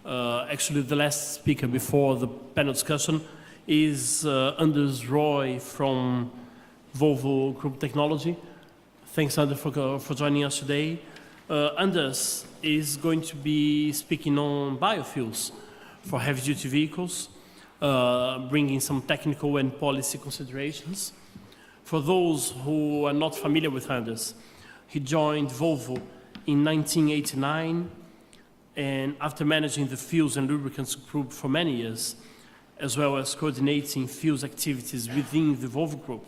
Actually, the last speaker before the panel discussion is Anders Roy from Volvo Group Technology. Thanks, Anders, for joining us today. Anders is going to be speaking on biofuels for heavy-duty vehicles, bringing some technical and policy considerations. For those who are not familiar with Anders, he joined Volvo in 1989, and after managing the fuels and lubricants group for many years, as well as coordinating fuels activities within the Volvo group,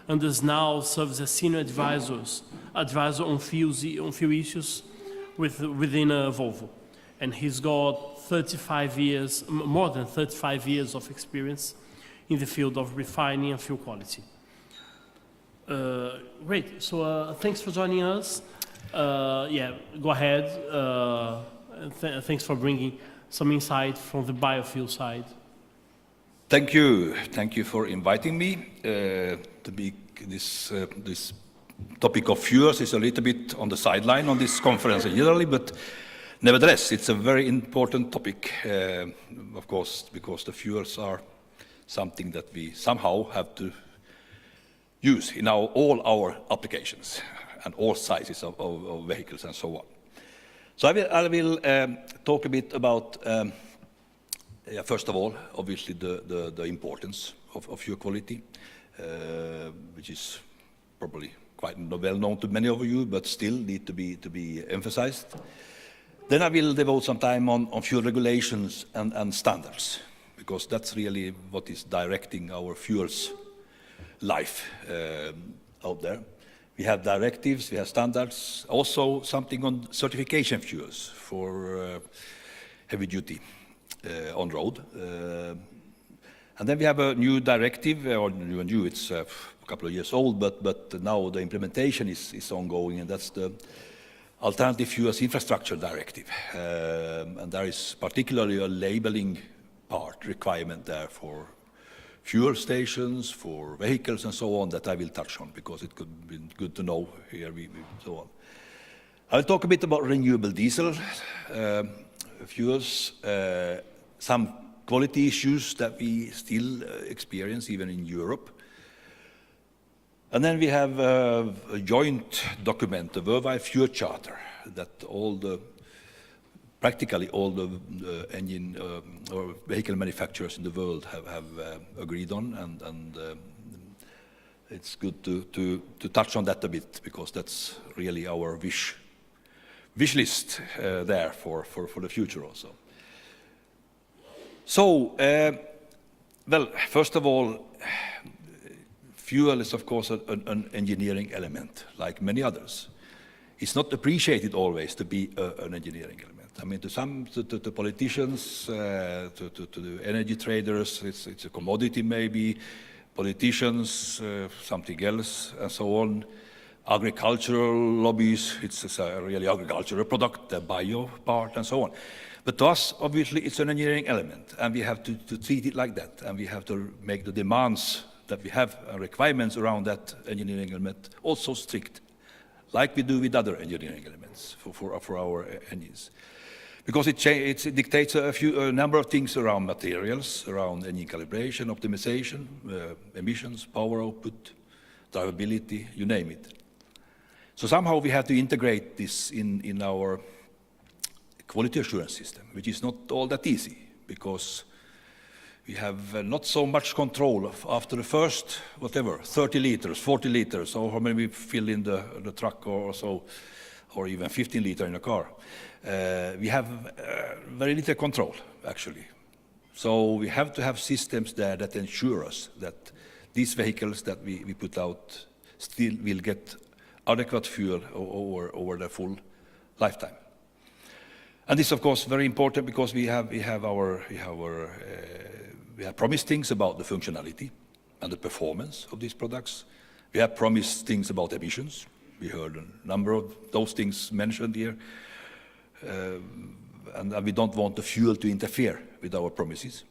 Anders now serves as senior advisor on fuel issues within Volvo. And he's got more than 35 years of experience in the field of refining and fuel quality. Great, so thanks for joining us. Go ahead. Thanks for bringing some insight from the biofuel side. Thank you for inviting me. This topic of fuels is a little bit on the sideline on this conference generally, but nevertheless, it's a very important topic, of course, because the fuels are something that we somehow have to use in all our applications and all sizes of vehicles and so on. So I will talk a bit about, first of all, obviously the importance of fuel quality, which is probably quite well known to many of you, but still need to be emphasized. Then I will devote some time on fuel regulations and standards, because that's really what is directing our fuels life out there. We have directives, we have standards, also something on certification fuels for heavy duty on road. And then we have a new directive, or new, it's a couple of years old, but now the implementation is ongoing, and that's the Alternative Fuels Infrastructure Directive. And there is particularly a labeling part requirement there for fuel stations, for vehicles and so on, that I will touch on, because it could be good to know here, so on. I'll talk a bit about renewable diesel fuels, some quality issues that we still experience even in Europe. And then we have a joint document, the Worldwide Fuel Charter, that practically all the engine or vehicle manufacturers in the world have agreed on, and it's good to touch on that a bit, because that's really our wish list there for the future also. So, well, first of all, fuel is of course an engineering element, like many others. It's not appreciated always to be an engineering element. I mean, to the politicians, to the energy traders, it's a commodity maybe. Politicians, something else, and so on. Agricultural lobbies, it's a really agricultural product, the bio part, and so on. But to us, obviously, it's an engineering element, and we have to treat it like that, and we have to make the demands that we have, requirements around that engineering element also strict, like we do with other engineering elements for our engines. Because it dictates a number of things around materials, around engine calibration, optimization, emissions, power output, drivability, you name it. So somehow we have to integrate this in our quality assurance system, which is not all that easy, because we have not so much control after the first, 30 liters, 40 liters, or how many we fill in the truck or so, or even 15 liters in a car. We have very little control, actually. So we have to have systems there that ensure us that these vehicles that we put out still will get adequate fuel over the full lifetime. And this, of course, very important, because we have promised things about the functionality and the performance of these products. We have promised things about emissions. We heard a number of those things mentioned here. And we don't want the fuel to interfere with our promises.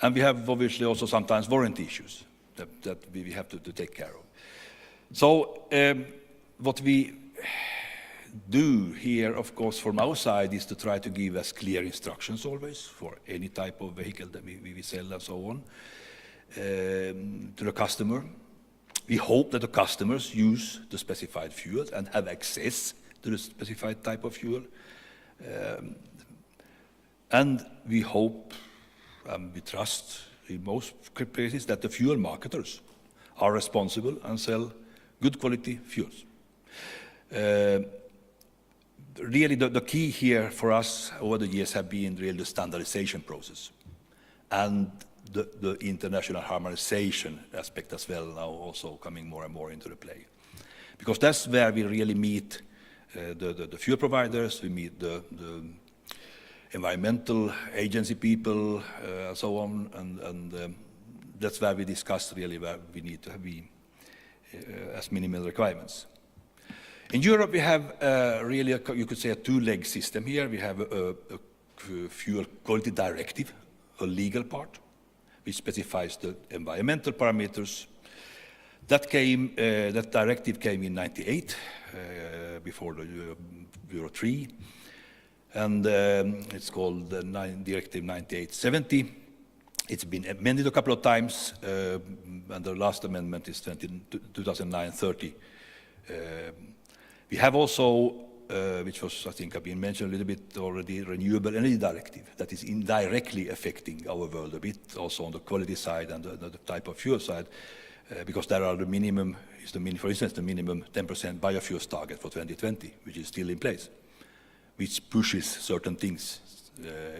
And we have obviously also sometimes warranty issues that we have to take care of. So what we do here, of course, from our side is to try to give as clear instructions always for any type of vehicle that we sell and so on to the customer. We hope that the customers use the specified fuel and have access to the specified type of fuel. And we hope, we trust in most cases that the fuel marketers are responsible and sell good quality fuels. Really the key here for us over the years have been really the standardization process and the international harmonization aspect as well, now also coming more and more into the play. Because that's where we really meet the fuel providers, we meet the environmental agency people, and so on, and that's where we discuss really where we need to be as minimal requirements. In Europe, we have really, you could say, a two-leg system here. We have a fuel quality directive, a legal part, which specifies the environmental parameters. That directive came in '98, before the Euro 3, and it's called the Directive 98/70. It's been amended a couple of times, and the last amendment is 2009/30. We have also, which was, I think, have been mentioned a little bit already, Renewable Energy Directive that is indirectly affecting our world a bit, also on the quality side and the type of fuel side, because there are the minimum, for instance, the minimum 10% biofuels target for 2020, which is still in place, which pushes certain things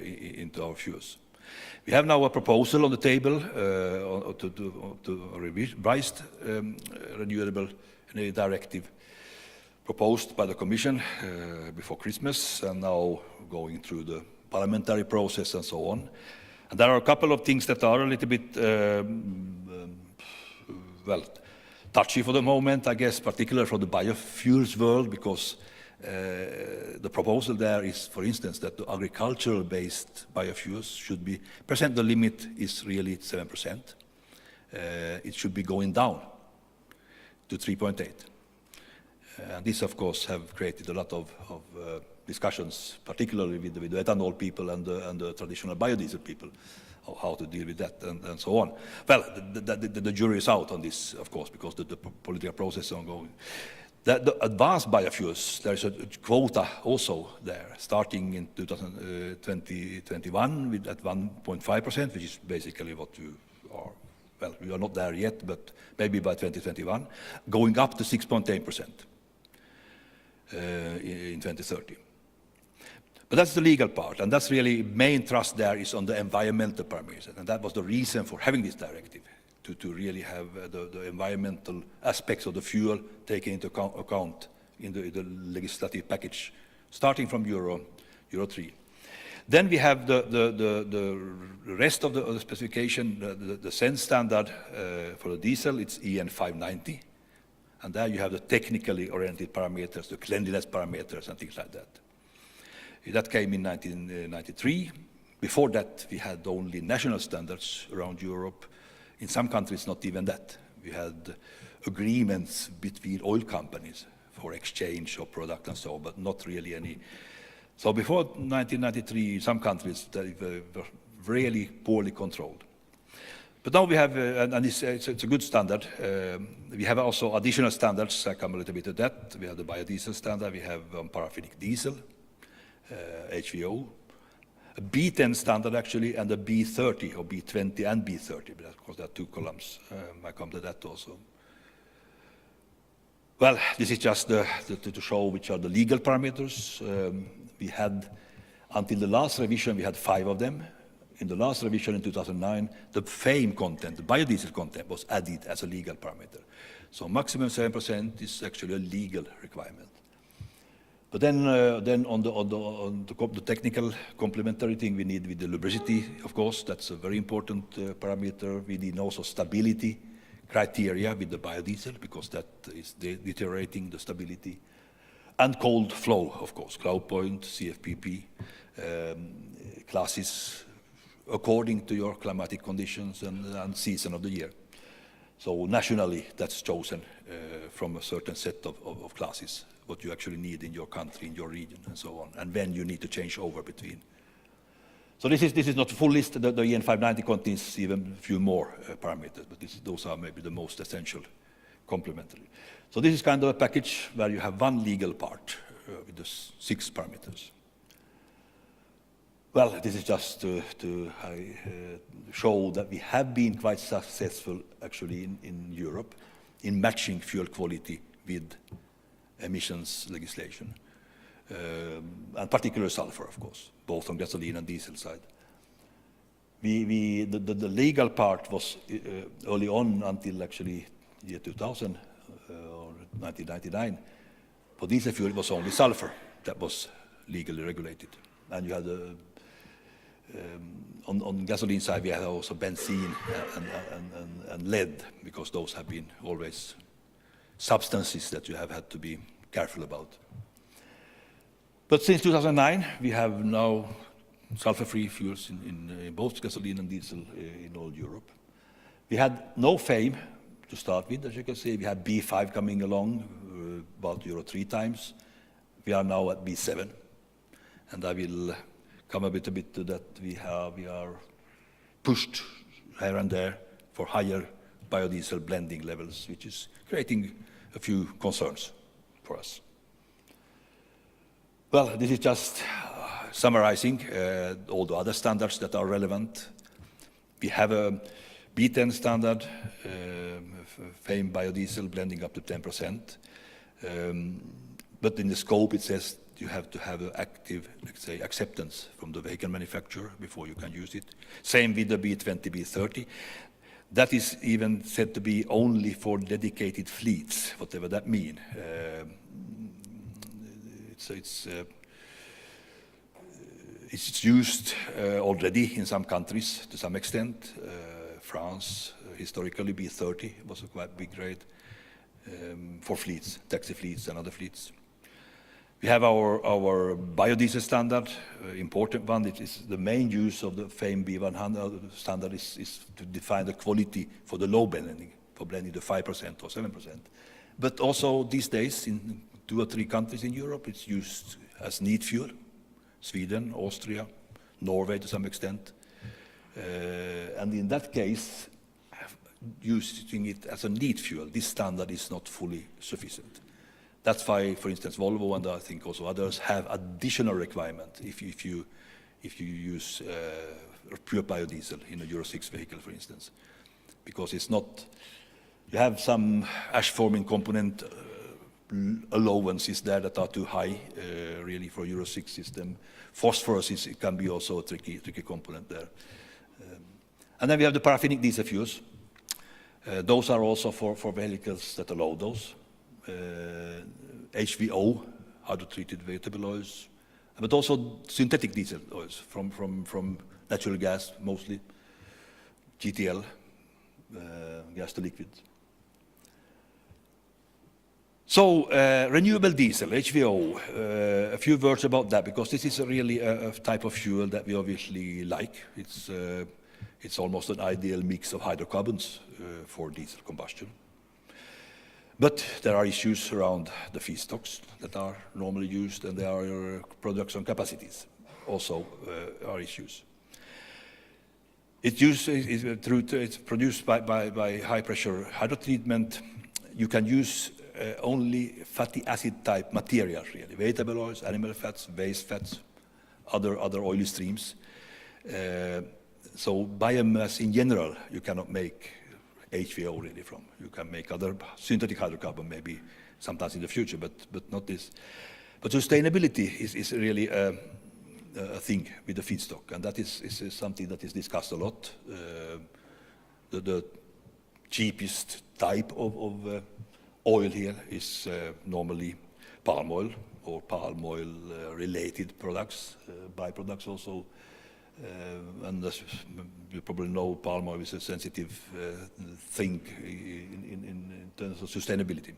into our fuels. We have now a proposal on the table to a revised Renewable Energy Directive proposed by the Commission before Christmas, and now going through the parliamentary process and so on. And there are a couple of things that are a little bit, well, touchy for the moment, I guess, particularly for the biofuels world, because the proposal there is, for instance, that the agricultural-based biofuels should be, the limit is really 7%. It should be going down to 3.8. And this, of course, have created a lot of discussions, particularly with the ethanol people and the traditional biodiesel people, of how to deal with that and so on. Well, the jury is out on this, of course, because the political process is ongoing. The advanced biofuels, there is a quota also there, starting in 2021 with at 1.5%, which is basically what you are. Well, we are not there yet, but maybe by 2021, going up to 6.8%. In 2030. But that's the legal part, and that's really main thrust there is on the environmental parameters, and that was the reason for having this directive, to really have the environmental aspects of the fuel taken into account in the legislative package, starting from Euro 3. Then we have the rest of the specification, the sense standard for the diesel, it's EN 590. And there you have the technically oriented parameters, the cleanliness parameters and things like that. That came in 1993. Before that, we had only national standards around Europe. In some countries, not even that. We had agreements between oil companies for exchange of product and so on, but not really any. So before 1993, some countries they were really poorly controlled. But now we have, and it's a good standard. We have also additional standards. I come a little bit to that. We have the biodiesel standard. We have paraffinic diesel, HVO, a B10 standard actually, and a B30 or B20 and B30. But of course, there are two columns. I come to that also. Well, this is just to show which are the legal parameters. We had, until the last revision, we had 5 of them. In the last revision in 2009, the FAME content, the biodiesel content, was added as a legal parameter. So maximum 7% is actually a legal requirement. But then on the technical complementary thing, we need with the lubricity, of course, that's a very important parameter. We need also stability criteria with the biodiesel, because that is deteriorating the stability. And cold flow, of course, cloud point, CFPP, classes, according to your climatic conditions and season of the year. So nationally, that's chosen from a certain set of classes, what you actually need in your country, in your region, and so on, and when you need to change over between. So this is not a full list. The EN 590 contains even a few more parameters, but those are maybe the most essential complementary. So this is kind of a package where you have one legal part with the 6 parameters. Well, this is just to show that we have been quite successful actually in Europe in matching fuel quality with emissions legislation. And particularly sulfur, of course, both on gasoline and diesel side. The legal part was early on until actually year 2000 or 1999. For diesel fuel, it was only sulfur that was legally regulated. And you had on gasoline side, we had also benzene and lead, because those have been always substances that you have had to be careful about. But since 2009, we have now sulfur-free fuels in both gasoline and diesel in all Europe. We had no FAME to start with, as you can see. We had B5 coming along, about Euro 3 times. We are now at B7, and I will come a bit to that. We are pushed here and there for higher biodiesel blending levels, which is creating a few concerns for us. Well, this is just summarizing all the other standards that are relevant. We have a B10 standard, FAME biodiesel blending up to 10%. But in the scope, it says you have to have an active, let's say, acceptance from the vehicle manufacturer before you can use it. Same with the B20, B30. That is even said to be only for dedicated fleets, whatever that means. It's used already in some countries to some extent. France, historically, B30 was a quite big rate for fleets, taxi fleets and other fleets. We have our biodiesel standard, important one. It is the main use of the FAME B100 standard is to define the quality for the low blending, for blending the 5% or 7%. But also these days, in 2 or 3 countries in Europe, it's used as need fuel. Sweden, Austria, Norway to some extent. And in that case, using it as a need fuel, this standard is not fully sufficient. That's why, for instance, Volvo and I think also others have additional requirement if you use pure biodiesel in a Euro 6 vehicle, for instance, because it's not. You have some ash-forming component allowances there that are too high, really, for Euro 6 system. Phosphorus it can be also a tricky component there. And then we have the paraffinic diesel fuels. Those are also for vehicles that allow those. HVO, hydrotreated vegetable oils, but also synthetic diesel oils from natural gas mostly, GTL, gas to liquid. So renewable diesel, HVO, a few words about that, because this is really a type of fuel that we obviously like. It's almost an ideal mix of hydrocarbons for diesel combustion. But there are issues around the feedstocks that are normally used, and there are production capacities also are issues. It's produced by high pressure hydrotreatment. You can use only fatty acid type materials, really, vegetable oils, animal fats, waste fats, other oily streams. So biomass in general, you cannot make HVO really from. You can make other synthetic hydrocarbon maybe sometimes in the future, but not this. But sustainability is really a thing with the feedstock, and that is something that is discussed a lot. The cheapest type of oil here is normally palm oil or palm oil related products, byproducts also. And as you probably know, palm oil is a sensitive thing in terms of sustainability.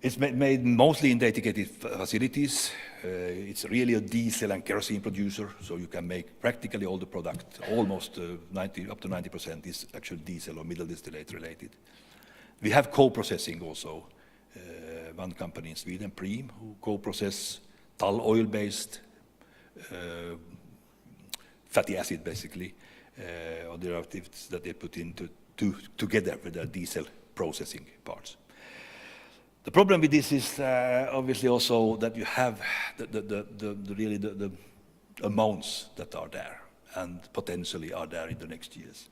It's made mostly in dedicated facilities. It's really a diesel and kerosene producer, so you can make practically all the product, almost up to 90% is actually diesel or middle distillate related. We have co-processing also one company in Sweden, Preem, who co-process tall oil-based fatty acid, basically, or derivatives that they put into together with their diesel processing parts. The problem with this is obviously also that you have the amounts that are there and potentially are there in the next years.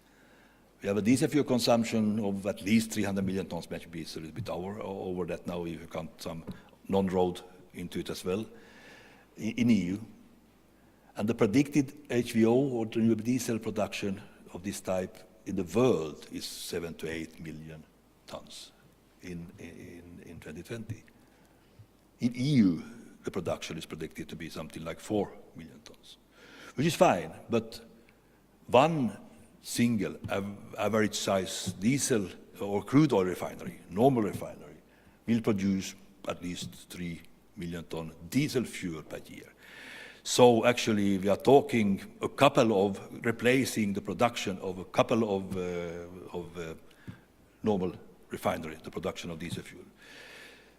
We have a diesel fuel consumption of at least 300 million tons, maybe it's a little bit over that now if you count some non-road into it as well in EU. And the predicted HVO or renewable diesel production of this type in the world is 7 to 8 million tons in 2020. In EU, the production is predicted to be something like 4 million tons, which is fine, but one single average size diesel or crude oil refinery, normal refinery, will produce at least 3 million ton diesel fuel per year. So actually we are talking a couple of replacing the production of a couple of normal refinery, the production of diesel fuel.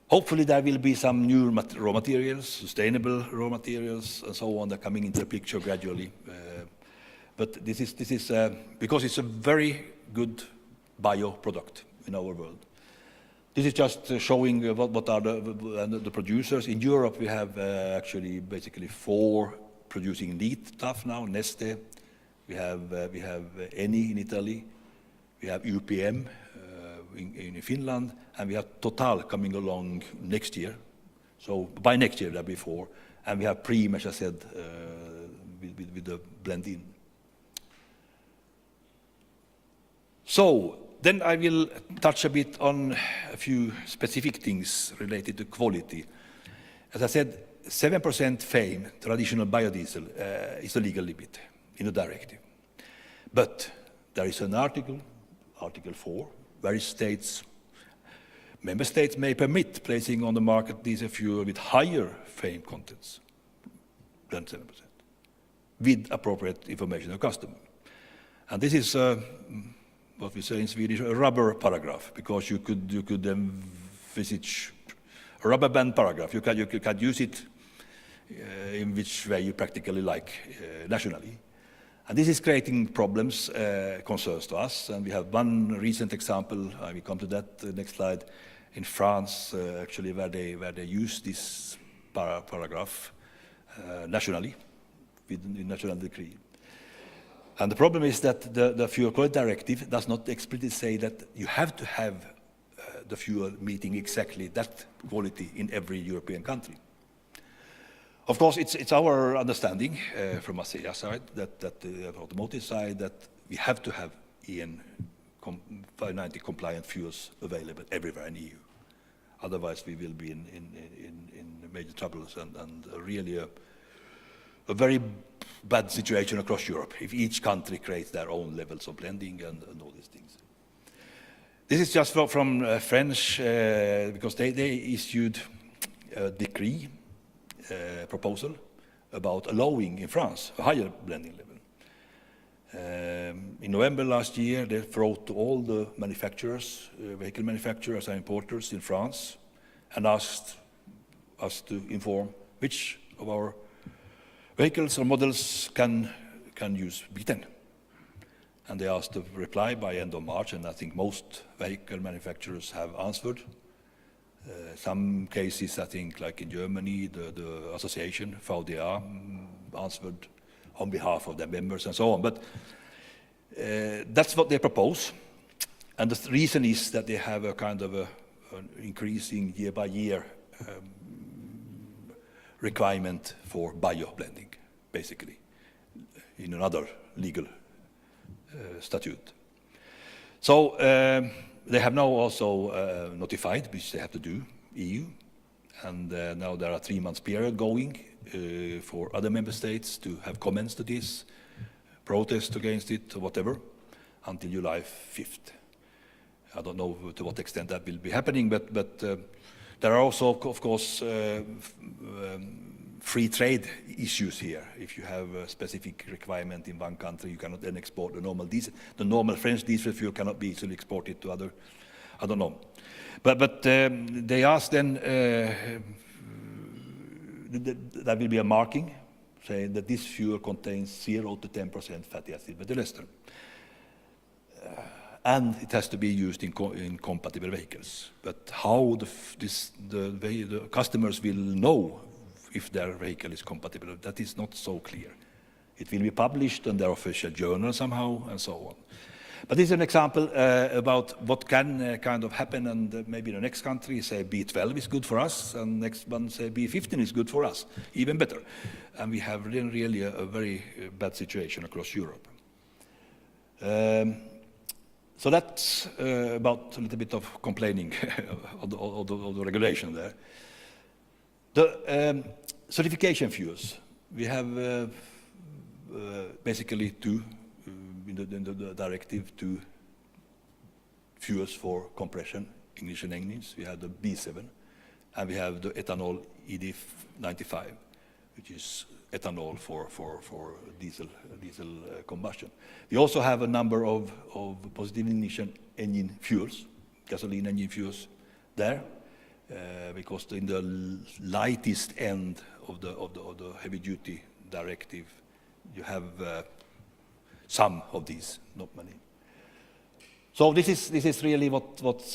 Hopefully there will be some new raw materials, sustainable raw materials and so on that are coming into the picture gradually. But this is because it's a very good bio product in our world. This is just showing what are the producers. In Europe, we have actually basically 4 producing neat stuff now. Neste, we have Eni in Italy, we have UPM in Finland, and we have Total coming along next year. So by next year, that before, and we have Preem, as I said, with the blend-in. So then I will touch a bit on a few specific things related to quality. As I said, 7% FAME, traditional biodiesel, is a legal limit in the directive. But there is an article, Article 4, where member states may permit placing on the market diesel fuel with higher FAME contents than 7%, with appropriate information to the customer. And this is what we say in Swedish, a rubber paragraph, because you could envisage a rubber band paragraph. You can use it in which way you practically like nationally. And this is creating problems, concerns to us. And we have one recent example, I will come to that next slide, in France, actually, where they use this paragraph nationally, with the national decree. And the problem is that the Fuel Quality Directive does not explicitly say that you have to have the fuel meeting exactly that quality in every European country. Of course, it's our understanding from ASEA side, that the automotive side, that we have to have EN 590 compliant fuels available everywhere in the EU. Otherwise, we will be in major troubles and really a very bad situation across Europe if each country creates their own levels of blending and all these things. This is just from French, because they issued a decree proposal about allowing in France a higher blending level. In November last year, they wrote to all the manufacturers, vehicle manufacturers and importers in France, and asked us to inform which of our vehicles or models can use B10. And they asked to reply by end of March, and I think most vehicle manufacturers have answered. Some cases, I think, like in Germany, the association, VDA, answered on behalf of their members and so on. But that's what they propose. And the reason is that they have a kind of an increasing year by year requirement for bio-blending, basically, in another legal statute. So they have now also notified, which they have to do, EU, and now there are 3 months period going for other member states to have comments to this, protest against it, or whatever, until July 5th. I don't know to what extent that will be happening, but there are also, of course, free trade issues here. If you have a specific requirement in one country, you cannot then export the normal diesel. The normal French diesel fuel cannot be easily exported to I don't know. But they asked then, there will be a marking saying that this fuel contains 0 to 10% fatty acid methyl and it has to be used in compatible vehicles. But how the customers will know if their vehicle is compatible, that is not so clear. It will be published in their official journal somehow, and so on. But this is an example about what can kind of happen, and maybe the next country say B12 is good for us, and next one say B15 is good for us, even better. And we have really a very bad situation across Europe. So that's about a little bit of complaining of the regulation there. The certification fuels, we have basically two, in the directive, two fuels for compression ignition engines. We have the B7 and we have the ethanol ED95, which is ethanol for diesel combustion. We also have a number of positive ignition engine fuels, gasoline engine fuels there, because in the lightest end of the heavy-duty directive, you have some of these, not many. So this is really what is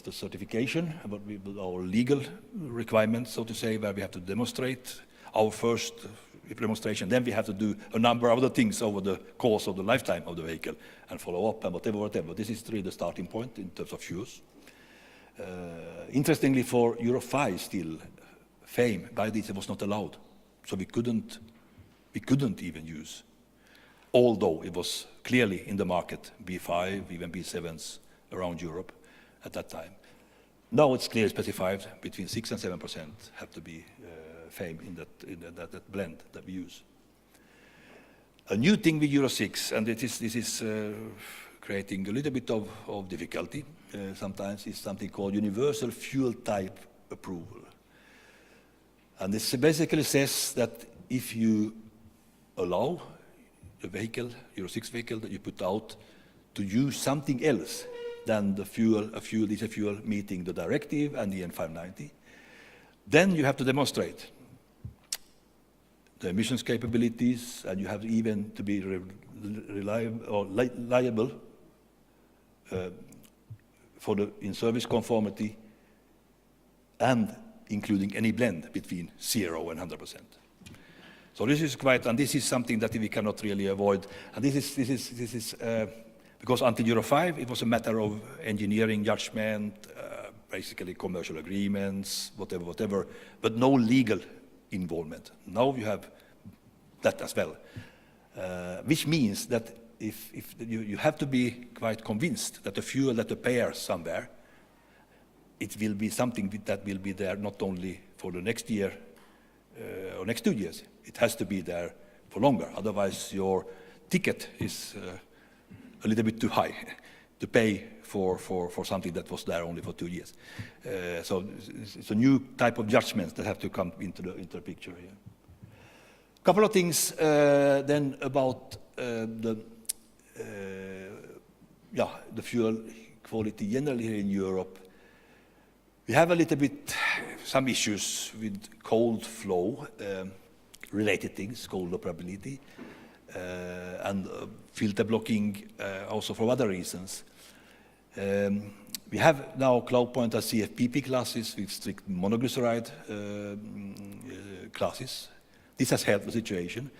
the certification, about our legal requirements, so to say, where we have to demonstrate our first demonstration. Then we have to do a number of other things over the course of the lifetime of the vehicle and follow up and whatever. This is really the starting point in terms of fuels. Interestingly, for Euro 5 still, FAME, biodiesel was not allowed, so we couldn't even use, although it was clearly in the market, B5, even B7s around Europe at that time. Now it's clearly specified between 6 and 7% have to be FAME in that blend that we use. A new thing with Euro 6, and this is creating a little bit of difficulty sometimes, is something called Universal Fuel Type Approval. And this basically says that if you allow the vehicle, Euro 6 vehicle that you put out, to use something else than the diesel fuel meeting the directive and the N590, then you have to demonstrate the emissions capabilities, and you have even to be reliable or liable for the in-service conformity, and including any blend between 0 and 100%. So this is and this is something that we cannot really avoid. And this is because until Euro 5, it was a matter of engineering judgment, basically commercial agreements, whatever, but no legal involvement. Now you have that as well, which means that if you have to be quite convinced that the fuel that appears somewhere, it will be something that will be there not only for the next year or next 2 years. It has to be there for longer. Otherwise, your ticket is a little bit too high to pay for something that was there only for 2 years. So it's a new type of judgments that have to come into the picture here. A couple of things then about the fuel quality generally here in Europe. We have a little bit some issues with cold flow related things, cold operability, and filter blocking also for other reasons. We have now cloud point as CFPP classes with strict monoglyceride classes. This has helped the situation,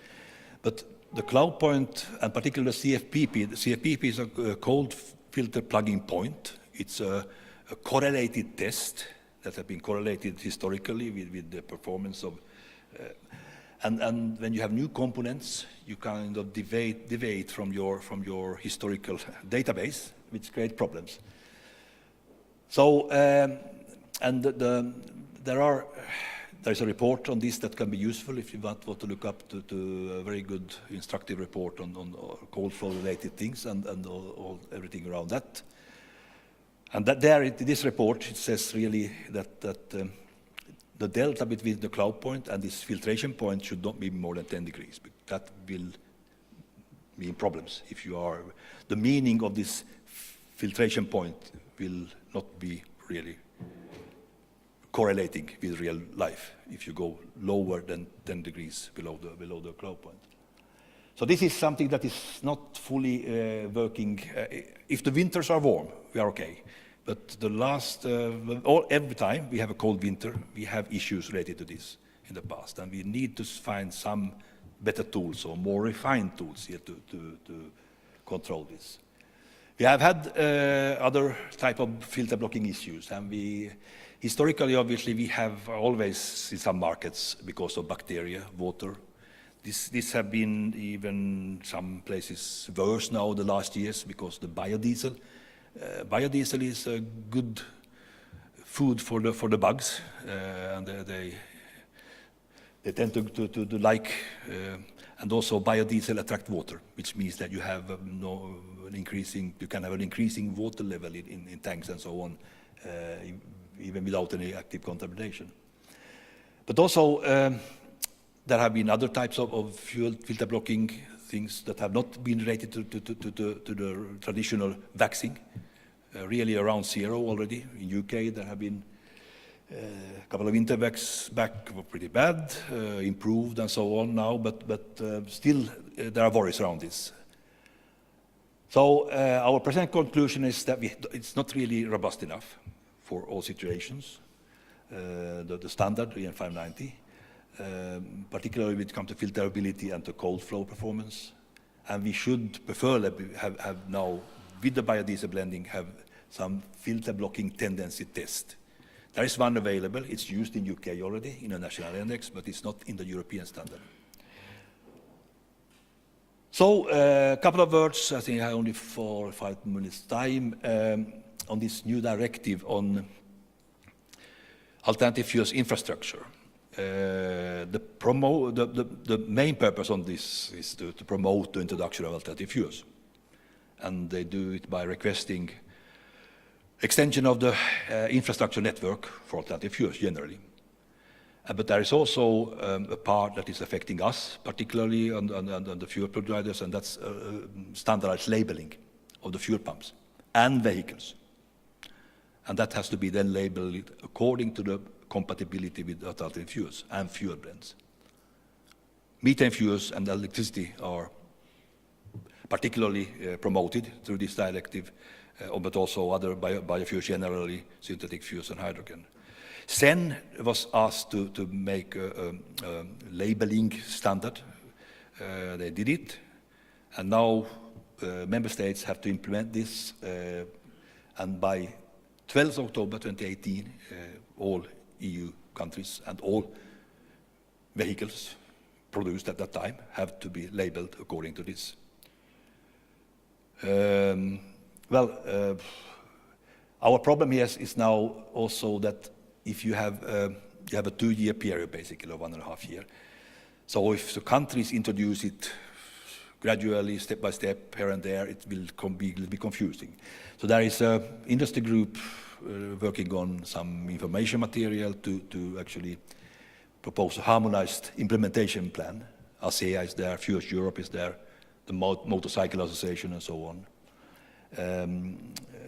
but the cloud point, and particularly CFPP, the CFPP is a cold filter plugging point. It's a correlated test that has been correlated historically with the performance of, and when you have new components, you kind of deviate from your historical database, which creates problems. So, and there is a report on this that can be useful if you want to look up to a very good instructive report on cold flow related things and everything around that. And that there, in this report, it says really that the delta between the cloud point and this filtration point should not be more than 10 degrees. That will mean problems if you are. The meaning of this filtration point will not be really correlating with real life if you go lower than 10 degrees below the glow point. So this is something that is not fully working. If the winters are warm, we are okay. But the last, every time we have a cold winter, we have issues related to this in the past. And we need to find some better tools or more refined tools here to control this. We have had other type of filter blocking issues. And historically, obviously, we have always in some markets, because of bacteria, water. This have been even some places worse now the last years because the biodiesel. Biodiesel is a good food for the bugs, and they tend to like, and also biodiesel attract water, which means that you have you can have an increasing water level in tanks and so on, even without any active contamination. But also, there have been other types of fuel filter blocking things that have not been related to the traditional waxing, really around zero already. In UK, there have been a couple of intervax back were pretty bad, improved and so on now, but still there are worries around this. So our present conclusion is that it's not really robust enough for all situations, the standard EN 590. Particularly when it comes to filterability and to cold flow performance. And we should preferably have now, with the biodiesel blending, have some filter blocking tendency test. There is one available. It's used in UK already in a national index, but it's not in the European standard. So a couple of words, I think I have only 4 or 5 minutes time, on this new directive on alternative fuels infrastructure. The main purpose on this is to promote the introduction of alternative fuels. And they do it by requesting extension of the infrastructure network for alternative fuels generally. But there is also a part that is affecting us, particularly on the fuel providers, and that's standardized labeling of the fuel pumps and vehicles. And that has to be then labeled according to the compatibility with alternative fuels and fuel blends. Methane fuels and electricity are particularly promoted through this directive, but also other biofuels generally, synthetic fuels and hydrogen. SEN was asked to make a labeling standard. They did it, and now member states have to implement this, and by 12th October 2018, all EU countries and all vehicles produced at that time have to be labeled according to this. Our problem here is now also that if you have a 2-year period, basically, or 1.5 years. So if the countries introduce it gradually, step by step, here and there, it will be confusing. So there is an industry group working on some information material to actually propose a harmonized implementation plan. ASEA is there, Fuels Europe is there, the Motorcycle Association and so on.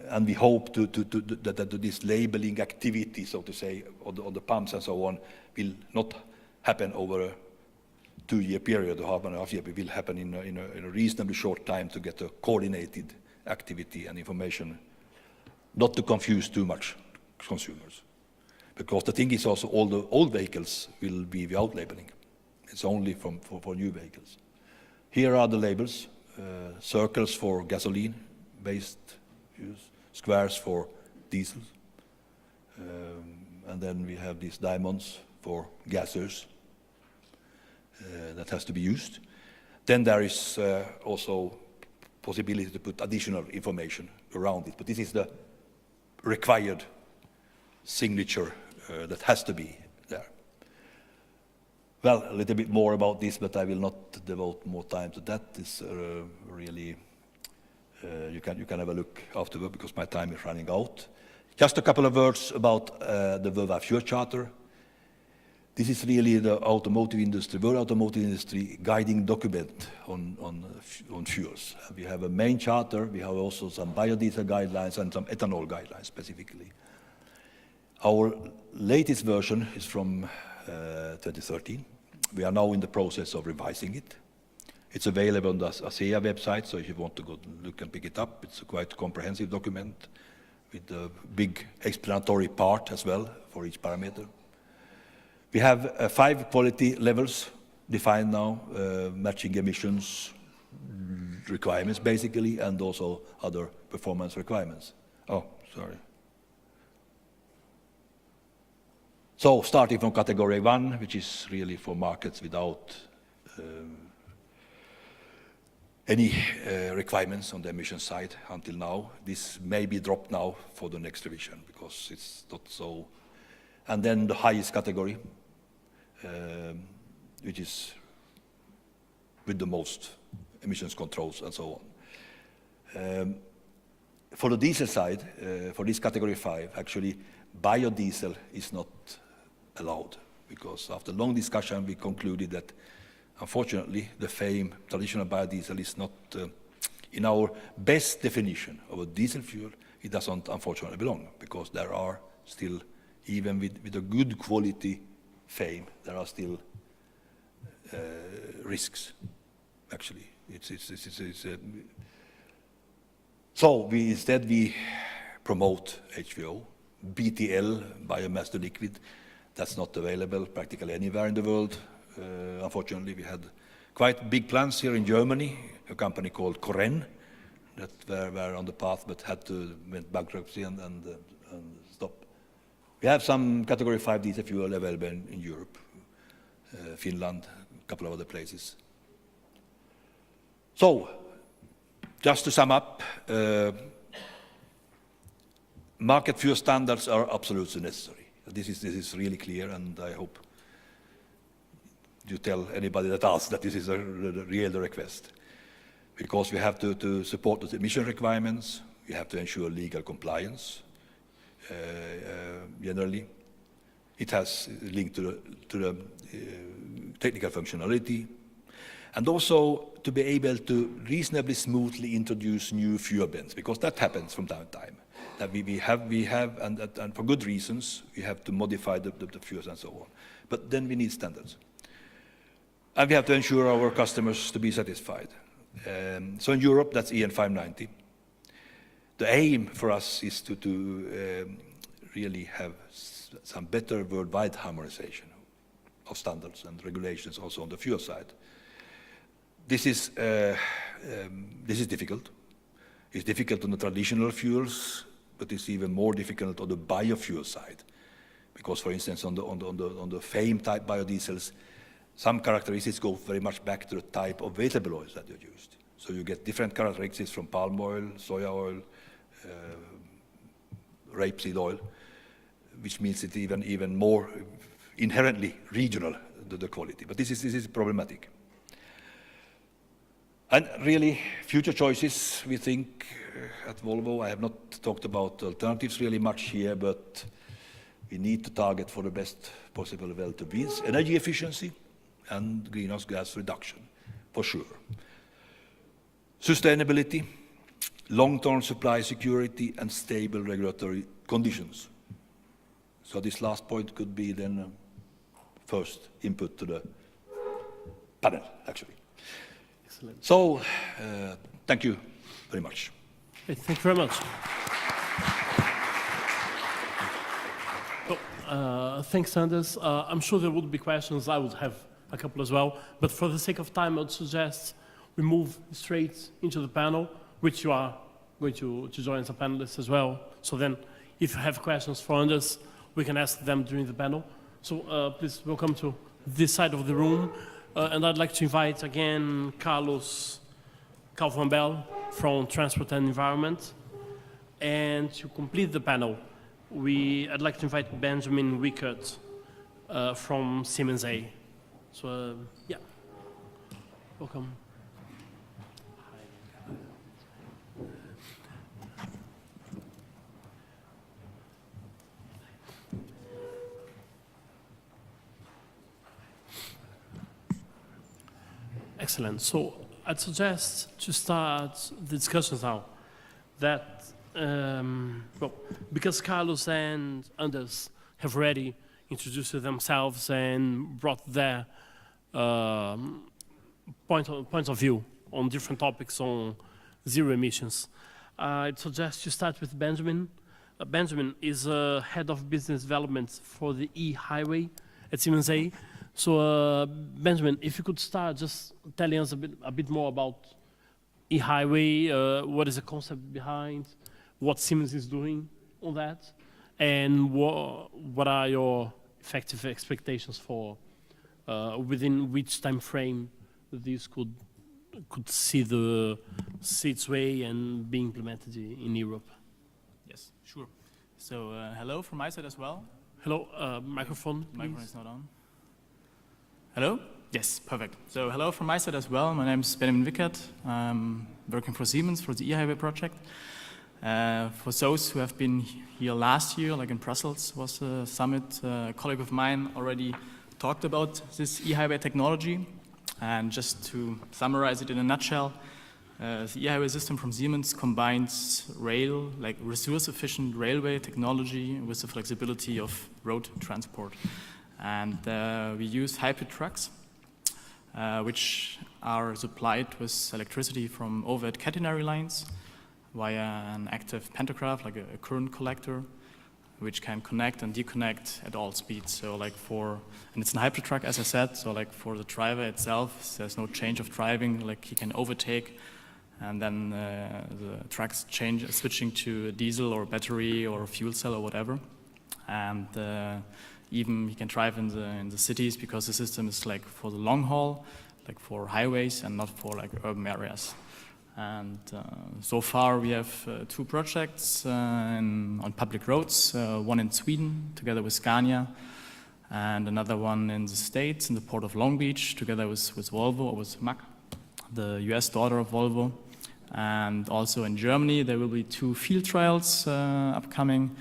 And we hope that this labeling activity, so to say, on the pumps and so on, will not happen over a 2-year period or 1.5 years. It will happen in a reasonably short time to get a coordinated activity and information, not to confuse too much consumers. Because the thing is also all the old vehicles will be without labeling. It's only for new vehicles. Here are the labels, circles for gasoline-based use, squares for diesel, and then we have these diamonds for gases that has to be used. Then there is also possibility to put additional information around it, but this is the required signature that has to be there. Well, a little bit more about this, but I will not devote more time to that. It's really, you can have a look afterward because my time is running out. Just a couple of words about the Volvo Fuel Charter. This is really the automotive industry, world automotive industry guiding document on fuels. We have a main charter, we have also some biodiesel guidelines and some ethanol guidelines specifically. Our latest version is from 2013. We are now in the process of revising it. It's available on the ASEA website, so if you want to go look and pick it up, it's a quite comprehensive document with a big explanatory part as well for each parameter. We have 5 quality levels defined now, matching emissions requirements basically, and also other performance requirements. Oh, sorry. So starting from category 1, which is really for markets without any requirements on the emission side until now. This may be dropped now for the next revision because it's not so. And then the highest category, which is with the most emissions controls and so on. For the diesel side, for this category 5, actually biodiesel is not allowed because after long discussion we concluded that unfortunately the FAME traditional biodiesel is not in our best definition of a diesel fuel. It doesn't unfortunately belong because there are still, even with a good quality FAME, there are still risks. Actually, so instead we promote HVO, BTL, biomass to liquid. That's not available practically anywhere in the world. Unfortunately, we had quite big plans here in Germany. A company called Koren that were on the path but had to went bankruptcy and stop. We have some category 5 diesel fuel available in Europe, Finland, a couple of other places. So, just to sum up, market fuel standards are absolutely necessary. This is really clear, and I hope you tell anybody that asks that this is a real request. Because we have to support the emission requirements, we have to ensure legal compliance. Generally, it has linked to the technical functionality, and also to be able to reasonably smoothly introduce new fuel blends, because that happens from time to time. That we have, and for good reasons, we have to modify the fuels and so on. But then we need standards. And we have to ensure our customers to be satisfied. So in Europe, that's EN 590. The aim for us is to really have some better worldwide harmonization of standards and regulations also on the fuel side. This is difficult. It's difficult on the traditional fuels, but it's even more difficult on the biofuel side. Because, for instance, on the FAME type biodiesels, some characteristics go very much back to the type of vegetable oils that you used. So you get different characteristics from palm oil, soya oil, rapeseed oil, which makes it even more inherently regional, the quality. But this is problematic. And really, future choices, we think at Volvo, I have not talked about alternatives really much here, but we need to target for the best possible well-to-be's energy efficiency and greenhouse gas reduction, for sure. Sustainability, long-term supply security, and stable regulatory conditions. So this last point could be then first input to the panel, actually. Excellent. So, thank you very much. Okay, thank you very much. Thanks, Anders. I'm sure there would be questions. I would have a couple as well. But for the sake of time, I would suggest we move straight into the panel, which you are going to join as a panelist as well. So then, if you have questions for Anders, we can ask them during the panel. So please welcome to this side of the room. And I'd like to invite again Carlos Calvan-Bell from Transport and Environment. And to complete the panel, I'd like to invite Benjamin Wickert from Siemens A. So, yeah, welcome. Excellent. So I'd suggest to start the discussions now. That well, because Carlos and Anders have already introduced themselves and brought their points of view on different topics on zero emissions, I'd suggest you start with Benjamin. Benjamin is head of business development for the e-highway at Siemens A. So Benjamin, if you could start just telling us a bit more about e-highway, what is the concept behind, what Siemens is doing on that, and what are your effective expectations for within which time frame this could see its way and be implemented in Europe. Yes, sure. So hello from my side as well. Hello, microphone. The microphone is not on. Hello? Yes, perfect. So hello from my side as well. My name is Benjamin Wickert. I'm working for Siemens for the e-highway project. For those who have been here last year, like in Brussels was a summit, a colleague of mine already talked about this e-highway technology. And just to summarize it in a nutshell, the e-highway system from Siemens combines rail, like resource-efficient railway technology with the flexibility of road transport. And we use hybrid trucks, which are supplied with electricity from overhead catenary lines via an active pantograph, like a current collector, which can connect and disconnect at all speeds. So and it's a hybrid truck, as I said, so like for the driver itself, there's no change of driving, like he can overtake, and then the truck's switching to a diesel or battery or fuel cell or whatever. And even he can drive in the cities because the system is like for the long haul, like for highways and not for like urban areas. And so far we have 2 projects on public roads, one in Sweden together with Scania, and another one in the States in the port of Long Beach together with Volvo or with Mack, the US daughter of Volvo. And also in Germany there will be 2 field trials upcoming,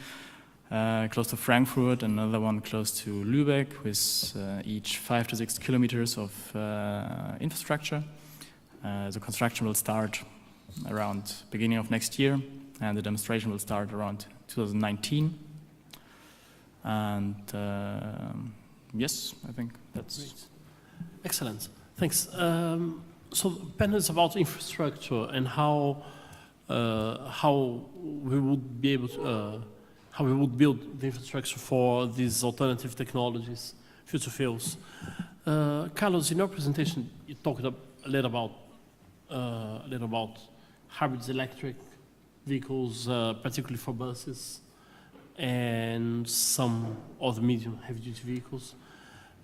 close to Frankfurt, and another one close to Lübeck with each 5 to 6 kilometers of infrastructure. The construction will start around beginning of next year, and the demonstration will start around 2019. And yes, I think that's... Great. Excellent, thanks. So panel is about infrastructure and how we would be able to, how we would build the infrastructure for these alternative technologies, future fuels. Carlos, in your presentation, you talked a little about hybrids, electric vehicles, particularly for buses, and some other medium heavy-duty vehicles.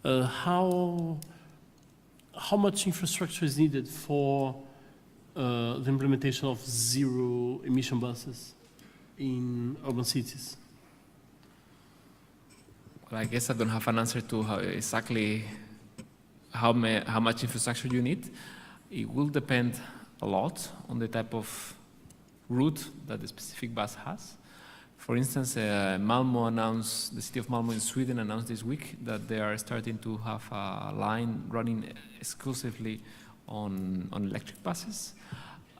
How much infrastructure is needed for the implementation of zero-emission buses in urban cities? Well, I guess I don't have an answer to how much infrastructure you need. It will depend a lot on the type of route that the specific bus has. For instance, the city of Malmö in Sweden announced this week that they are starting to have a line running exclusively on electric buses.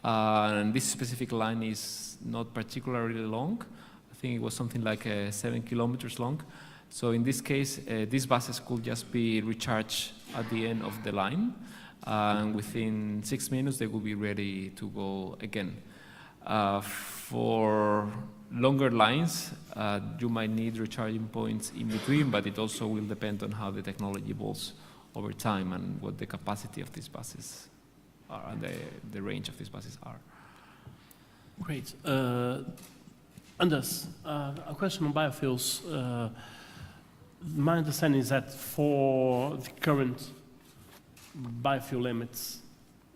And this specific line is not particularly long. I think it was something like 7 kilometers long. So in this case, these buses could just be recharged at the end of the line. And within 6 minutes, they will be ready to go again. For longer lines, you might need recharging points in between, but it also will depend on how the technology evolves over time and what the capacity of these buses are and the range of these buses are. Great. Anders, a question on biofuels. My understanding is that for the current biofuel limits,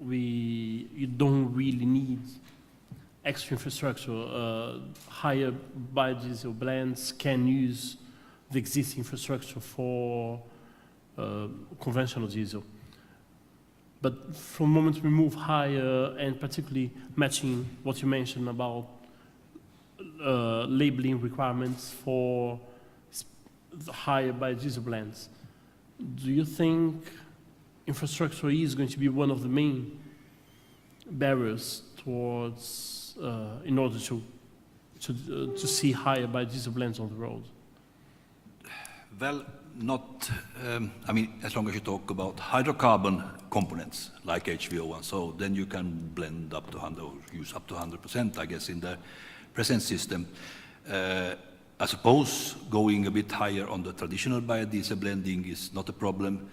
you don't really need extra infrastructure. Higher biodiesel blends can use the existing infrastructure for conventional diesel. But from the moment we move higher, and particularly matching what you mentioned about labeling requirements for the higher biodiesel blends, do you think infrastructure is going to be one of the main barriers towards, in order to see higher biodiesel blends on the road? Well, not, I mean, as long as you talk about hydrocarbon components like HVO and so, then you can blend up to 100, or use up to 100%, I guess, in the present system. I suppose going a bit higher on the traditional biodiesel blending is not a problem,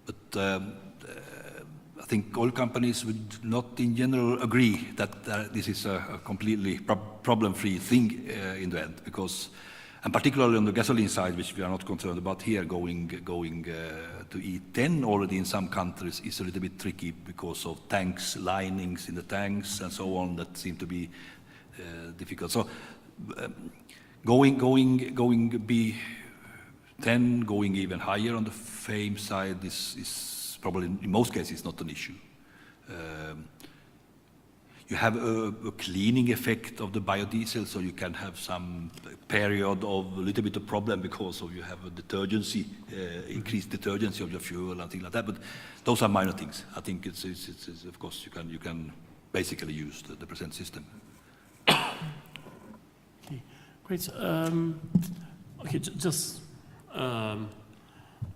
but I think oil companies would not in general agree that this is a completely problem-free thing in the end, because, and particularly on the gasoline side, which we are not concerned about here, going to E10 already in some countries is a little bit tricky because of tanks, linings in the tanks and so on that seem to be difficult. So going B10, going even higher on the FAME side is probably in most cases not an issue. You have a cleaning effect of the biodiesel, so you can have some period of a little bit of problem because of you have a detergency, increased detergency of your fuel and things like that. But those are minor things. I think it's of course you can basically use the present system. Okay, great. Okay, just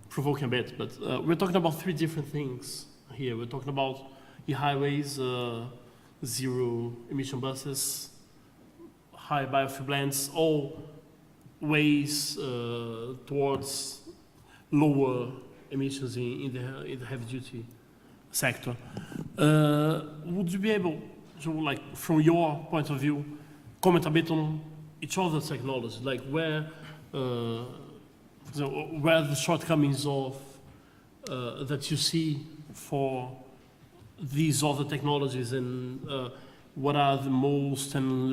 provoking a bit, but we're talking about three different things here. We're talking about e-highways, zero emission buses, high biofuel blends, all ways towards lower emissions in the heavy duty sector. Would you be able to, like, from your point of view, comment a bit on each other's technologies, like where the shortcomings of that you see for these other technologies, and what are the most and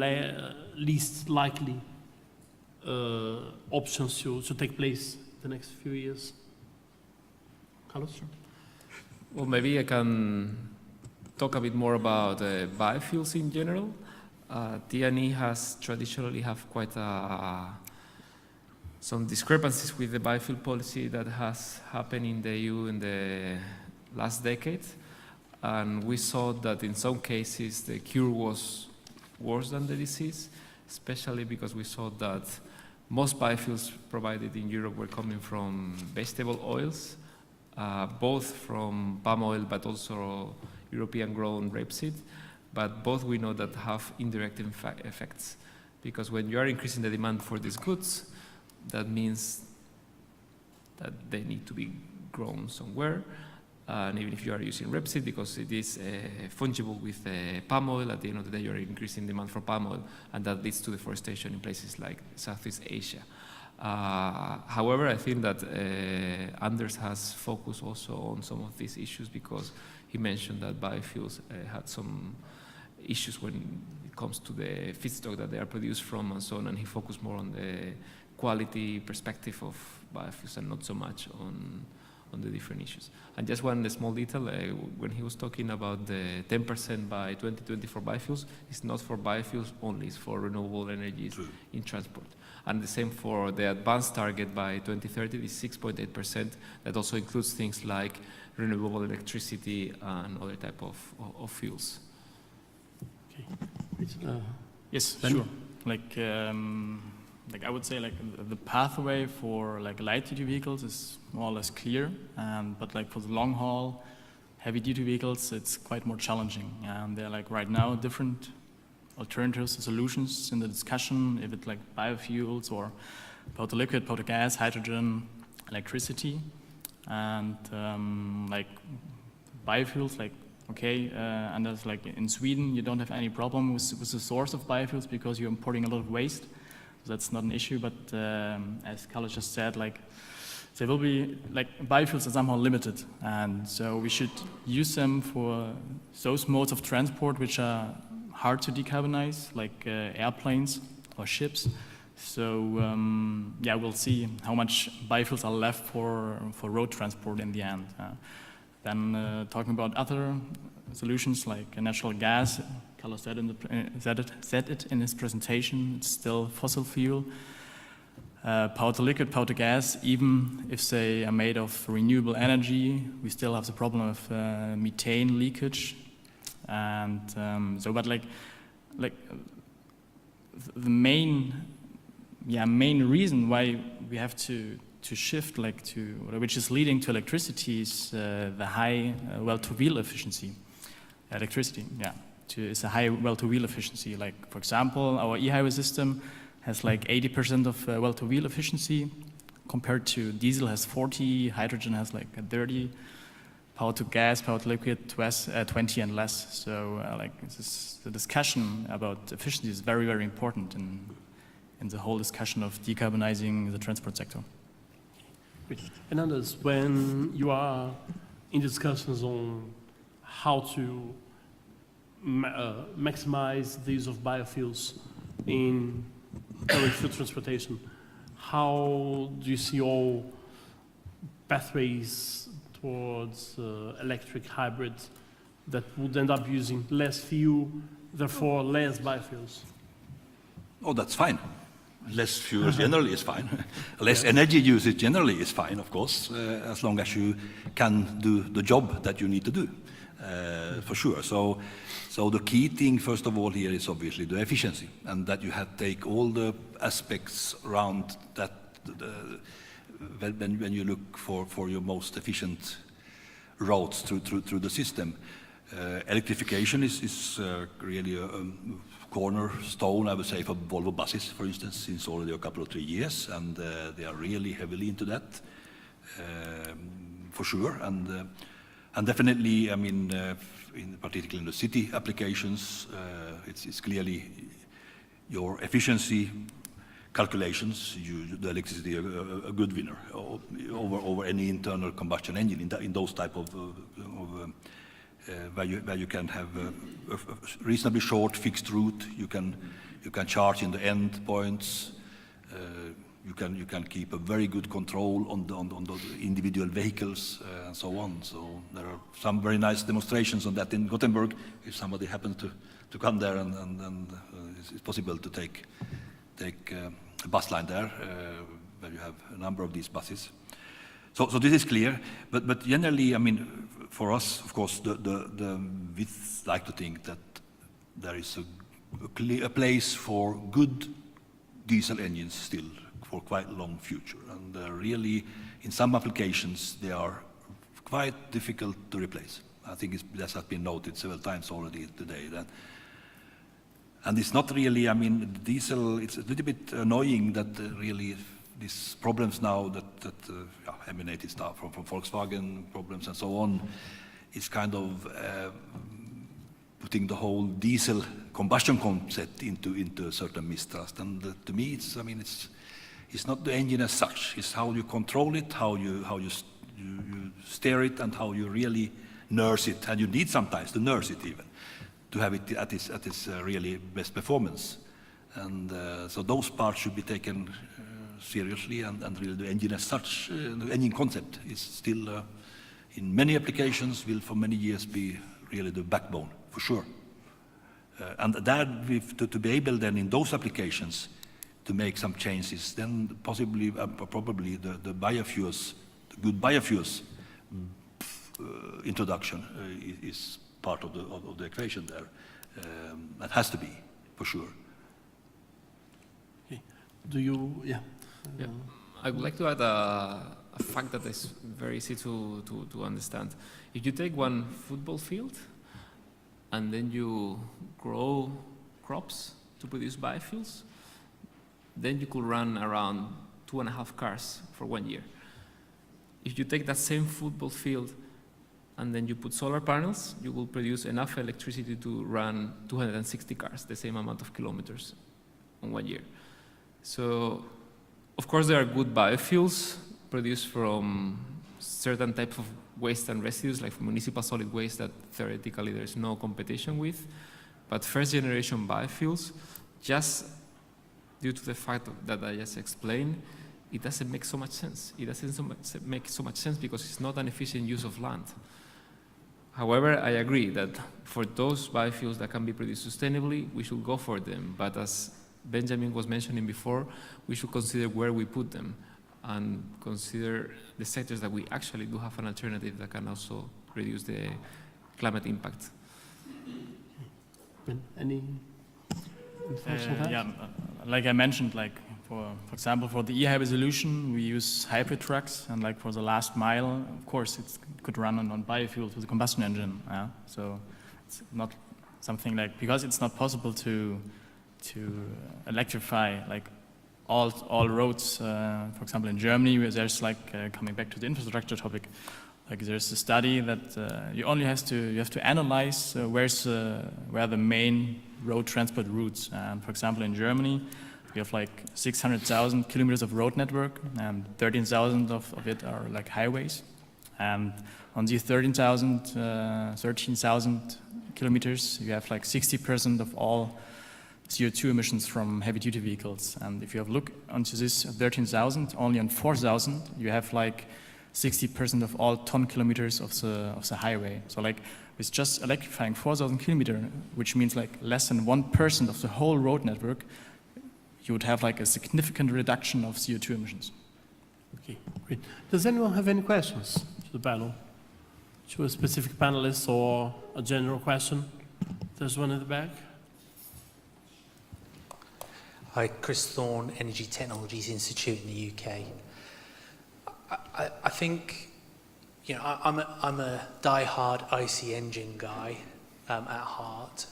least likely options to take place the next few years? Carlos? Sure. Well, maybe I can talk a bit more about biofuels in general. TNE has traditionally have quite some discrepancies with the biofuel policy that has happened in the EU in the last decade. And we saw that in some cases the cure was worse than the disease, especially because we saw that most biofuels provided in Europe were coming from vegetable oils, both from palm oil but also European-grown rapeseed. But both we know that have indirect effects, because when you are increasing the demand for these goods, that means that they need to be grown somewhere. And even if you are using rapeseed, because it is fungible with palm oil, at the end of the day you are increasing demand for palm oil, and that leads to deforestation in places like Southeast Asia. However, I think that Anders has focused also on some of these issues, because he mentioned that biofuels had some issues when it comes to the feedstock that they are produced from and so on, and he focused more on the quality perspective of biofuels and not so much on the different issues. And just one small detail, when he was talking about the 10% by 2020 for biofuels, it's not for biofuels only, it's for renewable energies in transport. And the same for the advanced target by 2030, the 6.8%, that also includes things like renewable electricity and other type of fuels. Okay. Yes, sure. Like I would say, like the pathway for like light-duty vehicles is more or less clear, but like for the long haul, heavy-duty vehicles, it's quite more challenging. And there are like right now different alternatives, solutions in the discussion, if it's like biofuels or powder-liquid, powder-gas, hydrogen, electricity, and like biofuels, like. Okay, and that's like in Sweden, you don't have any problem with the source of biofuels because you're importing a lot of waste. So that's not an issue, but as Carlos just said, like they will be, like biofuels are somehow limited. And so we should use them for those modes of transport which are hard to decarbonize, like airplanes or ships. So yeah, we'll see how much biofuels are left for road transport in the end. Then talking about other solutions like natural gas, Carlos said it in his presentation, it's still fossil fuel. Power to liquid, power to gas, even if they are made of renewable energy, we still have the problem of methane leakage. And but the main reason why we have to shift which is leading to electricity is the high well-to-wheel efficiency. It's a high well-to-wheel efficiency. Like, for example, our e-highway system has like 80% of well-to-wheel efficiency compared to diesel has 40, hydrogen has like 30, power to gas, power to liquid 20 and less. So the discussion about efficiency is very, very important in the whole discussion of decarbonizing the transport sector. And Anders, when you are in discussions on how to maximize the use of biofuels in current fuel transportation, how do you see all pathways towards electric hybrids that would end up using less fuel, therefore less biofuels? Oh, that's fine. Less fuel generally is fine. Less energy usage generally is fine, of course, as long as you can do the job that you need to do, for sure. So the key thing, first of all, here is obviously the efficiency, and that you have to take all the aspects around that when you look for your most efficient routes through the system. Electrification is really a cornerstone, I would say, for Volvo buses, for instance, since already a couple of 3 years, and they are really heavily into that, for sure. And definitely, I mean, particularly in the city applications, it's clearly your efficiency calculations, the electricity a good winner over any internal combustion engine in those type of where you can have a reasonably short fixed route. You can charge in the end points. You can keep a very good control on the individual vehicles and so on. So there are some very nice demonstrations on that in Gothenburg. If somebody happens to come there, and it's possible to take a bus line there where you have a number of these buses. So this is clear, but generally, I mean, for us, of course, we like to think that there is a place for good diesel engines still for quite a long future, and really, in some applications, they are quite difficult to replace. I think that has been noted several times already today. And it's not really, I mean, diesel, it's a little bit annoying that really these problems now that emanated stuff from Volkswagen problems and so on, is kind of putting the whole diesel combustion concept into a certain mistrust. And to me, it's not the engine as such. It's how you control it, how you steer it, and how you really nurse it. And you need sometimes to nurse it even, to have it at its really best performance. And so those parts should be taken seriously, and really the engine as such, the engine concept is still, in many applications, will for many years be really the backbone, for sure. And that, to be able then in those applications to make some changes, then possibly, probably the biofuels, the good biofuels introduction is part of the equation there. That has to be, for sure. Okay. Do you, yeah. Yeah. I would like to add a fact that is very easy to understand. If you take one football field and then you grow crops to produce biofuels, then you could run around 2.5 cars for 1 year. If you take that same football field and then you put solar panels, you will produce enough electricity to run 260 cars, the same amount of kilometers in 1 year. So, of course, there are good biofuels produced from certain types of waste and residues, like from municipal solid waste, that theoretically there is no competition with. But first-generation biofuels, just due to the fact that I just explained, it doesn't make so much sense. It doesn't make so much sense because it's not an efficient use of land. However, I agree that for those biofuels that can be produced sustainably, we should go for them. But as Benjamin was mentioning before, we should consider where we put them and consider the sectors that we actually do have an alternative that can also reduce the climate impact. Any thoughts on that? Yeah, like I mentioned, like for example, for the e-highway solution, we use hybrid trucks, and like for the last mile, of course, it could run on biofuel with a combustion engine. Yeah? So it's not something like, because it's not possible to electrify like all roads. For example, in Germany, where there's like coming back to the infrastructure topic, like there's a study that you have to analyze where the main road transport routes. And for example, in Germany, we have like 600,000 kilometers of road network, and 13,000 of it are like highways. And on these 13,000 kilometers, you have like 60% of all CO2 emissions from heavy-duty vehicles. And if you have a look onto this 13,000, only on 4,000, you have like 60% of all ton kilometers of the highway. So like with just electrifying 4,000 kilometers, which means like less than 1% of the whole road network, you would have like a significant reduction of CO2 emissions. Okay, great. Does anyone have any questions to the panel? To a specific panelist or a general question? There's one in the back. Hi, Chris Thorne, Energy Technologies Institute in the UK. I think, you know, I'm a die-hard IC engine guy at heart.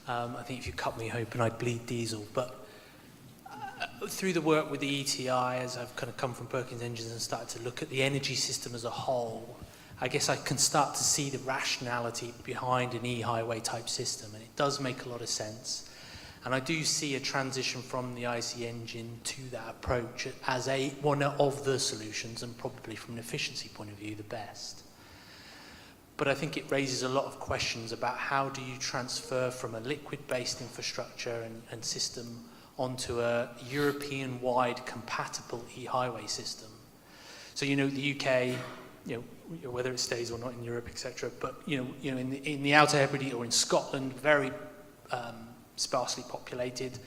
I think if you cut me open, I'd bleed diesel. But through the work with the ETI, as I've kind of come from Perkins Engines and started to look at the energy system as a whole, I guess I can start to see the rationality behind an e-highway type system, and it does make a lot of sense. And I do see a transition from the IC engine to that approach as one of the solutions, and probably from an efficiency point of view, the best. But I think it raises a lot of questions about how do you transfer from a liquid-based infrastructure and system onto a European-wide compatible e-highway system. So, you know, the UK, you know, whether it stays or not in Europe, etc. But you know, in the Outer Hebrides or in Scotland, very sparsely populated.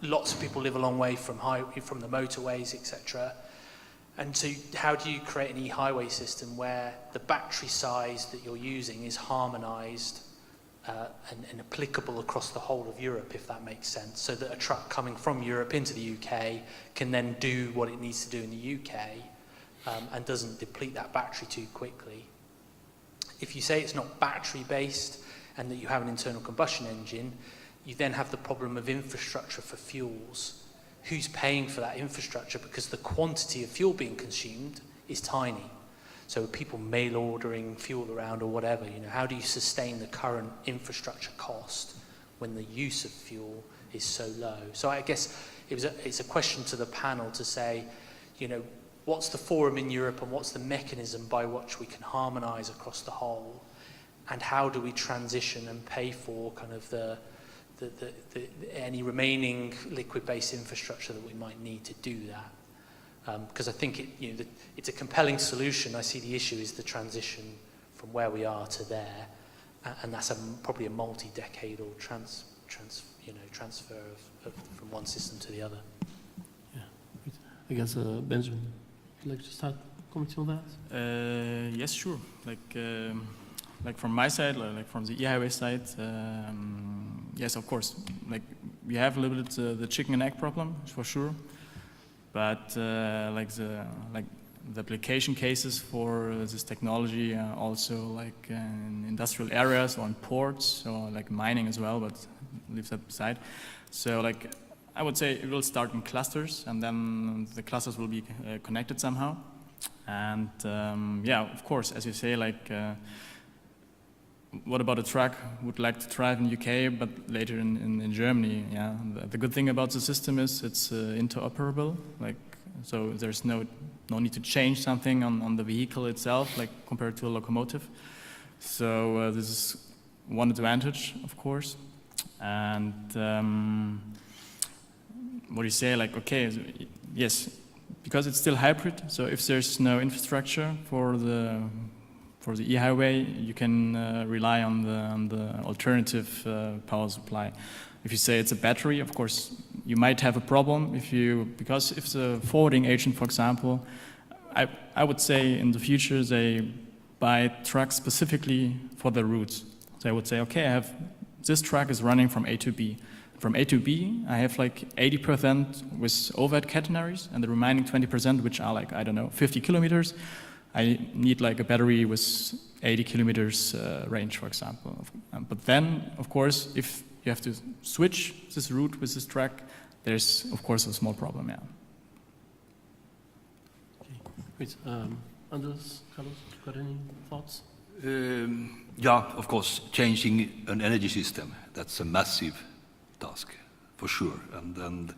Lots of people live a long way from the motorways, etc. And so, how do you create an e-highway system where the battery size that you're using is harmonised and applicable across the whole of Europe, if that makes sense, so that a truck coming from Europe into the UK can then do what it needs to do in the UK and doesn't deplete that battery too quickly. If you say it's not battery-based and that you have an internal combustion engine, you then have the problem of infrastructure for fuels. Who's paying for that infrastructure? Because the quantity of fuel being consumed is tiny. So people mail ordering fuel around or whatever, you know, how do you sustain the current infrastructure cost when the use of fuel is so low? So I guess it's a question to the panel to say, you know, what's the forum in Europe and what's the mechanism by which we can harmonise across the whole? And how do we transition and pay for kind of any remaining liquid-based infrastructure that we might need to do that? Because I think it's a compelling solution. I see the issue is the transition from where we are to there, and that's probably a multi-decadal transfer of from one system to the other. Yeah, I guess Benjamin, would you like to start commenting on that? Yes, sure. Like from my side, like from the e-highway side, yes, of course. Like we have a little bit the chicken and egg problem for sure. But like the application cases for this technology are also like in industrial areas or in ports or like mining as well, but leave that aside. So like I would say it will start in clusters, and then the clusters will be connected somehow. And yeah, of course, as you say, like what about a truck would like to drive in UK but later in Germany? Yeah, the good thing about the system is it's interoperable. Like so, there's no need to change something on the vehicle itself, like compared to a locomotive. So this is one advantage, of course. And what do you say? Like okay, yes, because it's still hybrid. So if there's no infrastructure for For the e-highway, you can rely on the alternative power supply. If you say it's a battery, of course, you might have a problem because if the forwarding agent, for example, I would say in the future they buy trucks specifically for the routes. So I would say, okay, this truck is running from A to B. From A to B, I have like 80% with overhead catenaries, and the remaining 20%, which are like, I don't know, 50 kilometers, I need like a battery with 80 kilometers range, for example. But then, of course, if you have to switch this route with this truck, there's, of course, a small problem, yeah. Great. Anders, Carlos, got any thoughts? Yeah, of course, changing an energy system, that's a massive task, for sure. And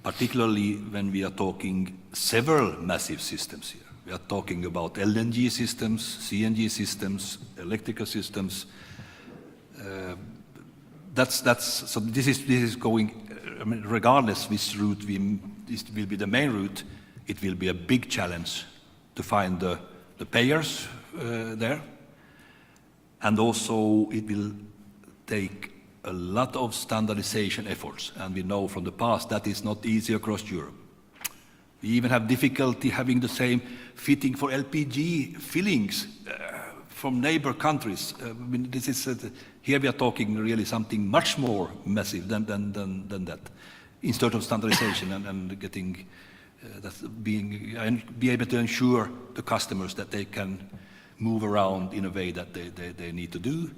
particularly when we are talking several massive systems here. We are talking about LNG systems, CNG systems, electrical systems. So this is going, I mean, regardless which route this will be the main route, it will be a big challenge to find the payers there. And also it will take a lot of standardization efforts. And we know from the past that is not easy across Europe. We even have difficulty having the same fitting for LPG fillings from neighbor countries. I mean, this is here we are talking really something much more massive than that. Instead of standardization and getting be able to ensure the customers that they can move around in a way that they need to do.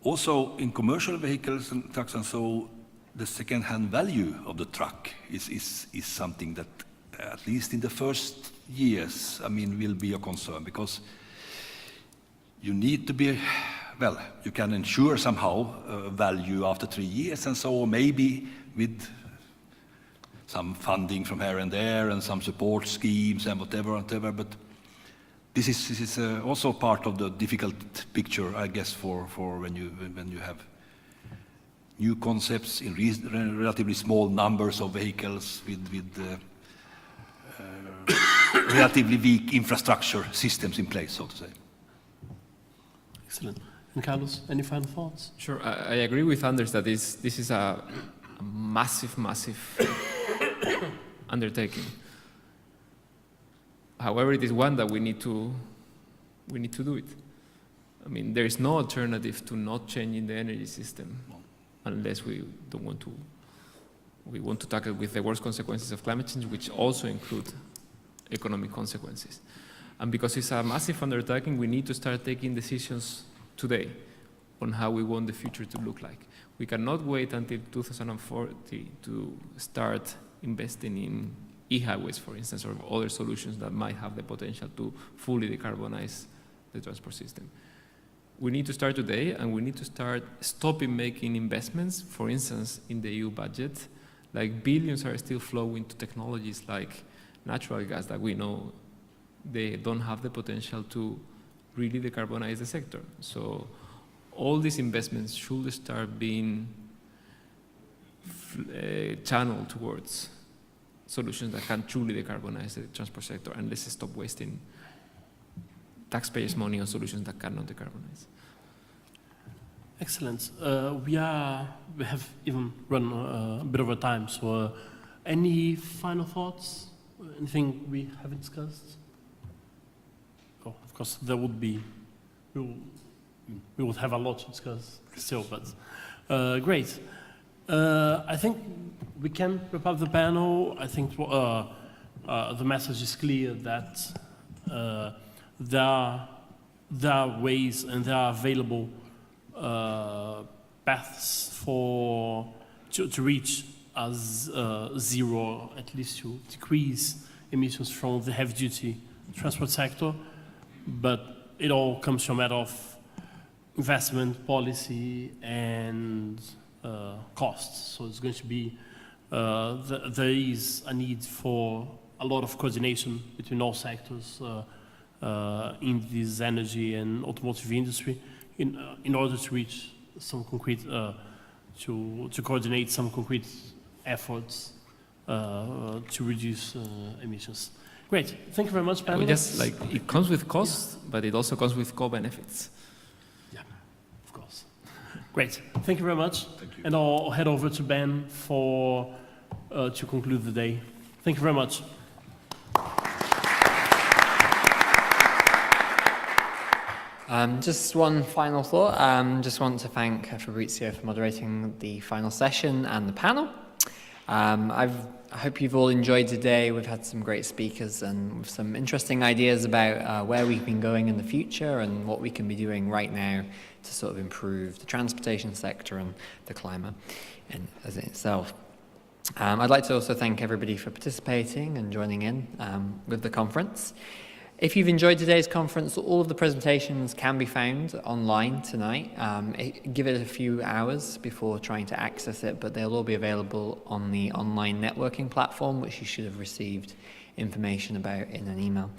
Also, in commercial vehicles and trucks and so, the second-hand value of the truck is something that, at least in the first years, I mean, will be a concern, because you need to be, well, you can ensure somehow value after 3 years and so, maybe with some funding from here and there and some support schemes and whatever, but this is also part of the difficult picture, I guess, for when you have new concepts in relatively small numbers of vehicles with relatively weak infrastructure systems in place, so to say. Excellent. And Carlos, any final thoughts? Sure, I agree with Anders that this is a massive undertaking. However, it is one that we need to do it. I mean, there is no alternative to not changing the energy system unless we want to tackle with the worst consequences of climate change, which also include economic consequences. And because it's a massive undertaking, we need to start taking decisions today on how we want the future to look like. We cannot wait until 2040 to start investing in e-highways, for instance, or other solutions that might have the potential to fully decarbonize the transport system. We need to start today, and we need to start stopping making investments, for instance, in the EU budget. Like, billions are still flowing to technologies like natural gas that we know they don't have the potential to really decarbonize the sector. So all these investments should start being channeled towards solutions that can truly decarbonize the transport sector, and let's stop wasting taxpayers' money on solutions that cannot decarbonize. Excellent. We have even run a bit over time, so any final thoughts? Anything we haven't discussed? Oh, of course, there would be. We would have a lot to discuss still, but great. I think we can wrap up the panel. I think the message is clear that there are ways and there are available paths to reach as zero, at least to decrease emissions from the heavy-duty transport sector, but it all comes from a matter of investment, policy, and costs. So it's going to be, there is a need for a lot of coordination between all sectors in this energy and automotive industry in order to reach some concrete, to coordinate some concrete efforts to reduce emissions. Great. Thank you very much, Ben. We just like it comes with costs, but it also comes with co-benefits. Yeah, of course. Great. Thank you very much. Thank you. And I'll head over to Ben for to conclude the day. Thank you very much. Just one final thought. Just want to thank Fabrizio for moderating the final session and the panel. I hope you've all enjoyed today. We've had some great speakers and with some interesting ideas about where we've been going in the future and what we can be doing right now to sort of improve the transportation sector and the climate as in itself. I'd like to also thank everybody for participating and joining in with the conference. If you've enjoyed today's conference, all of the presentations can be found online tonight. Give it a few hours before trying to access it, but they'll all be available on the online networking platform, which you should have received information about in an email.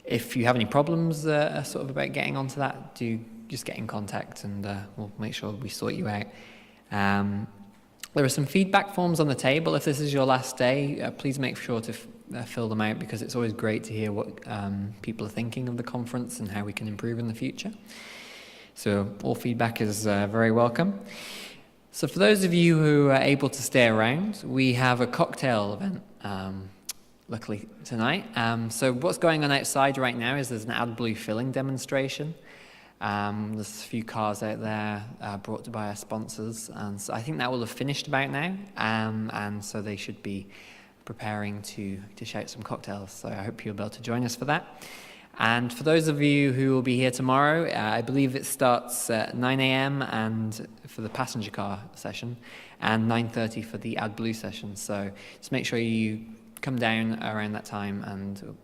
If you have any problems sort of about getting onto that, do just get in contact and we'll make sure we sort you out. There are some feedback forms on the table. If this is your last day, please make sure to fill them out, because it's always great to hear what people are thinking of the conference and how we can improve in the future. So all feedback is very welcome. So for those of you who are able to stay around, we have a cocktail event, luckily tonight. So what's going on outside right now is there's an AdBlue filling demonstration. There's a few cars out there brought by our sponsors, and so I think that will have finished about now, and so they should be preparing to dish out some cocktails. So I hope you'll be able to join us for that. And for those of you who will be here tomorrow, I believe it starts at 9 a.m. and for the passenger car session, and 9:30 for the AdBlue session. So just make sure you come down around that time, and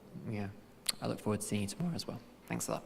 I look forward to seeing you tomorrow as well. Thanks a lot.